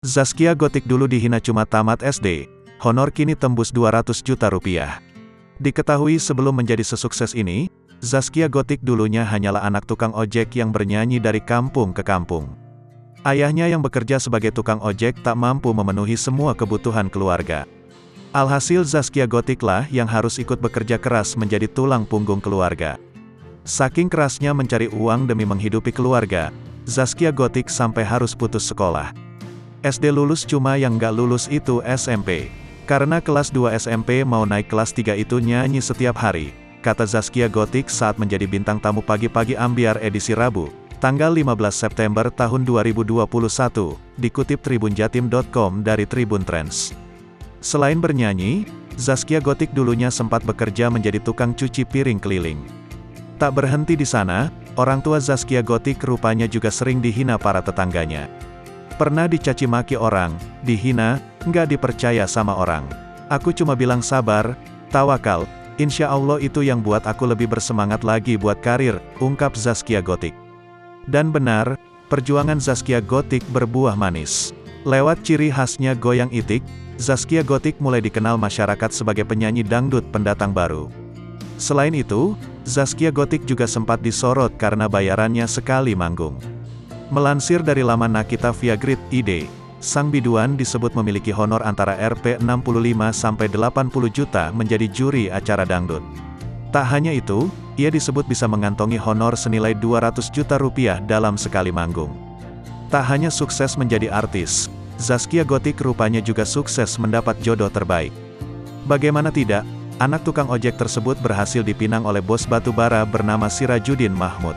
Zaskia Gotik dulu dihina cuma tamat SD, honor kini tembus 200 juta rupiah. Diketahui sebelum menjadi sesukses ini, Zaskia Gotik dulunya hanyalah anak tukang ojek yang bernyanyi dari kampung ke kampung. Ayahnya yang bekerja sebagai tukang ojek tak mampu memenuhi semua kebutuhan keluarga. Alhasil Zaskia Gotiklah yang harus ikut bekerja keras menjadi tulang punggung keluarga. Saking kerasnya mencari uang demi menghidupi keluarga, Zaskia Gotik sampai harus putus sekolah. SD lulus cuma yang nggak lulus itu SMP. Karena kelas 2 SMP mau naik kelas 3 itu nyanyi setiap hari, kata Zaskia Gotik saat menjadi bintang tamu Pagi-Pagi Ambyar edisi Rabu, tanggal 15 September tahun 2021, dikutip tribunjatim.com dari Tribun Trends. Selain bernyanyi, Zaskia Gotik dulunya sempat bekerja menjadi tukang cuci piring keliling. Tak berhenti di sana, orang tua Zaskia Gotik rupanya juga sering dihina para tetangganya. Pernah dicaci maki orang, dihina, nggak dipercaya sama orang. Aku cuma bilang sabar, tawakal, insya Allah itu yang buat aku lebih bersemangat lagi buat karir, ungkap Zaskia Gotik. Dan benar, perjuangan Zaskia Gotik berbuah manis. Lewat ciri khasnya goyang itik, Zaskia Gotik mulai dikenal masyarakat sebagai penyanyi dangdut pendatang baru. Selain itu, Zaskia Gotik juga sempat disorot karena bayarannya sekali manggung. Melansir dari laman Nakita via Grid ID, sang biduan disebut memiliki honor antara Rp 65–80 juta menjadi juri acara dangdut. Tak hanya itu, ia disebut bisa mengantongi honor senilai 200 juta rupiah dalam sekali manggung. Tak hanya sukses menjadi artis, Zaskia Gotik rupanya juga sukses mendapat jodoh terbaik. Bagaimana tidak, anak tukang ojek tersebut berhasil dipinang oleh bos batubara bernama Sirajuddin Mahmud.